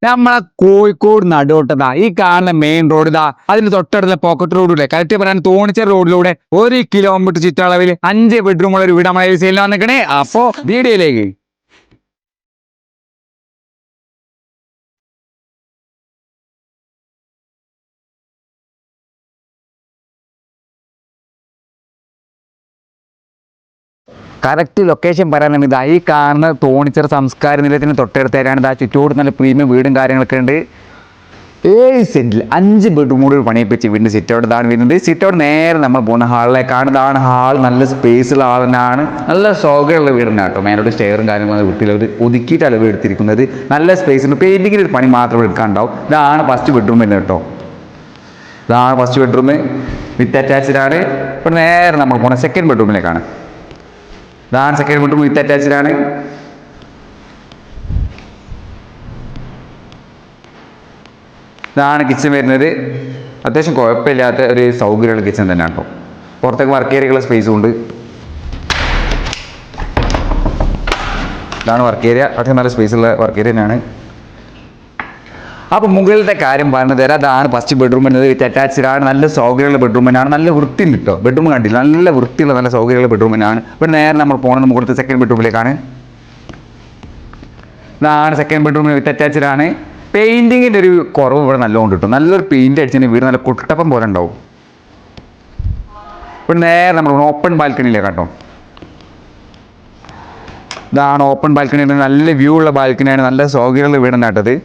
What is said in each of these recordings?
നമ്മളെ കോഴിക്കോട് നടുവട്ടതാ ഈ കാണുന്ന മെയിൻ റോഡ് ഇതാ അതിന് തൊട്ടടുത്ത പോക്കറ്റ് റോഡിലൂടെ കറക്റ്റ് പറയാൻ തോണിച്ചേർ റോഡിലൂടെ 1 കിലോമീറ്റർ ചുറ്റളവിൽ 5 ബെഡ്റൂമുള്ള ഒരു വീട് നമ്മളെ സെയിലിൽ വന്നിക്കണേ. അപ്പോ വീഡിയോയിലേക്ക് കറക്റ്റ് ലൊക്കേഷൻ പറയാനാണ് ഇതാ ഈ കാണുന്ന തോണിച്ചർ സംസ്കാര നിലയത്തിന് തൊട്ടടുത്തായിട്ടാണ് ഇതാ ചുറ്റോട് നല്ല പ്രീമിയം വീടും കാര്യങ്ങളൊക്കെ ഉണ്ട്. 7 സെന്റിൽ 5 ബെഡ്റൂമോട് പണിയിപ്പിച്ച് വീടിൻ്റെ സിറ്റ് ഔട്ട് ഇതാണ് വരുന്നത്. സിറ്റ് ഔട്ട് നേരെ നമ്മൾ പോകുന്ന ഹാളിലേക്കാണ്. ഇതാണ് ഹാൾ. നല്ല സ്പേസുള്ള ഹാൾ തന്നെയാണ്. നല്ല സൗകര്യമുള്ള വീട് തന്നെ കേട്ടോ. മേലോട്ട് സ്റ്റെയറും കാര്യങ്ങളും വീട്ടിൽ ഒതുക്കിയിട്ടല്ല വീട് എടുത്തിരിക്കുന്നത്. നല്ല സ്പേസ് ഉണ്ട്. പെയിൻറ്റിങ്ങിന് ഒരു പണി മാത്രം എടുക്കാനുണ്ടാവും. ഇതാണ് ഫസ്റ്റ് ബെഡ്റൂം തന്നെ കേട്ടോ. ഇതാണ് ഫസ്റ്റ് ബെഡ്റൂം വിത്ത് അറ്റാച്ച്ഡ് ആണ്. ഇപ്പോൾ നേരെ നമ്മൾ പോകുന്ന സെക്കൻഡ് ബെഡ്റൂമിലേക്കാണ്. ഇതാണ് സെക്കൻഡ് ബെഡ്റൂം വിത്ത് അറ്റാച്ച്ഡ് ആണ്. ഇതാണ് കിച്ചൺ വരുന്നത്. അത്യാവശ്യം കുഴപ്പമില്ലാത്ത ഒരു സൗകര്യമുള്ള കിച്ചൺ തന്നെയാണ് കേട്ടോ. പുറത്തേക്ക് വർക്ക് ഏരിയയുള്ള സ്പേസും ഉണ്ട്. ഇതാണ് വർക്ക് ഏരിയ. അത്യാവശ്യം നല്ല സ്പേസുള്ള വർക്ക് ഏരിയ തന്നെയാണ്. അപ്പോൾ മുകളിലത്തെ കാര്യം പറഞ്ഞു തരാം. അതാണ് ഫസ്റ്റ് ബെഡ്റൂം വരുന്നത്. വിത്ത് അറ്റാച്ച്ഡ് ആണ്. നല്ല സൗകര്യമുള്ള ബെഡ്റൂം തന്നെയാണ്. നല്ല വൃത്തിയുണ്ട് കേട്ടോ. ബെഡ്റൂം കണ്ടില്ല, നല്ല വൃത്തിയുള്ള നല്ല സൗകര്യമുള്ള ബെഡ്റൂം തന്നെയാണ്. ഇപ്പോൾ നേരെ നമ്മൾ പോകുന്നത് മുകളിലത്തെ സെക്കൻഡ് ബെഡ്റൂമിലേക്കാണ്. ഇതാണ് സെക്കൻഡ് ബെഡ്റൂം വിത്ത് അറ്റാച്ച്ഡ് ആണ്. പെയിൻറ്റിങ്ങിൻ്റെ ഒരു കുറവ് ഇവിടെ നല്ലോണം കിട്ടും. നല്ലൊരു പെയിൻറ്റ് അടിച്ചതിന് വീട് നല്ല കുട്ടപ്പം പോലെ ഉണ്ടാവും. ഇപ്പോൾ നേരെ നമ്മൾ ഓപ്പൺ ബാൽക്കണിയിലേക്ക് കേട്ടോ. ഇതാണ് ഓപ്പൺ ബാൽക്കണി. നല്ല വ്യൂ ഉള്ള ബാൽക്കണിയാണ്. നല്ല സൗകര്യമുള്ള വീടാണ് കേട്ടത്.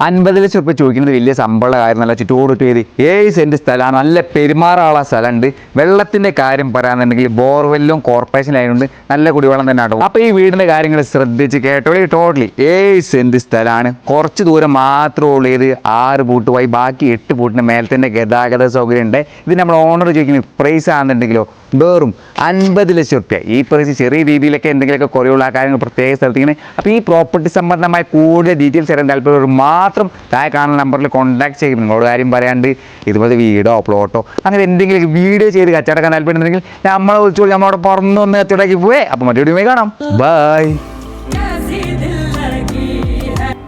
50 ലക്ഷം റുപ്യ ചോദിക്കുന്നത് വലിയ സംഭവമുള്ള കാര്യം നല്ല. ചുറ്റോട് ചെയ്ത് 7 സെൻറ്റ് സ്ഥലമാണ്. നല്ല പെരുമാറാനുള്ള സ്ഥലമുണ്ട്. വെള്ളത്തിൻ്റെ കാര്യം പറയാന്നുണ്ടെങ്കിൽ ബോർവെല്ലും കോർപ്പറേഷൻ ആയതുകൊണ്ട് നല്ല കുടിവെള്ളം തന്നെ ആട്ടോ. അപ്പോൾ ഈ വീടിൻ്റെ കാര്യങ്ങൾ ശ്രദ്ധിച്ച് കേട്ടോളി. ടോട്ടലി 7 സെൻറ്റ് സ്ഥലമാണ്. കുറച്ച് ദൂരം മാത്രമേ ഉള്ളൂ. ഇത് 6 പൂട്ട് പോയി ബാക്കി 8 പൂട്ടിന് മേലെ തന്നെ ഗതാഗത സൗകര്യം ഉണ്ട്. ഇത് നമ്മൾ ഓണർ ചോദിക്കുന്ന പ്രൈസ് ആണെന്നുണ്ടെങ്കിലോ വെറും 50 ലക്ഷം റുപ്യ. ഈ പ്രൈസ് ചെറിയ രീതിയിലൊക്കെ എന്തെങ്കിലുമൊക്കെ കുറവുള്ള ആ കാര്യങ്ങൾ പ്രത്യേക സ്ഥലത്തിങ്ങനെ. അപ്പോൾ ഈ പ്രോപ്പർട്ടി സംബന്ധമായ കൂടുതൽ ഡീറ്റെയിൽസ് തരാൻ താല്പര്യം മാത്രം താഴെ കാണുന്ന നമ്പറിൽ കോൺടാക്ട് ചെയ്യും. നിങ്ങളോട് കാര്യം പറയാണ്ട് ഇതുപോലെ വീടോ പ്ലോട്ടോ അങ്ങനെ എന്തെങ്കിലും വീഡിയോ ചെയ്ത് കച്ചവടക്കാൻ താല്പര്യമുണ്ടെങ്കിൽ നമ്മളെ വിളിച്ചോളൂ. നമ്മളവിടെ പുറന്നു വന്ന് കച്ചവടമാക്കി പോവേ. അപ്പോൾ മറ്റൊരു വീഡിയോ കാണാം. ബൈ.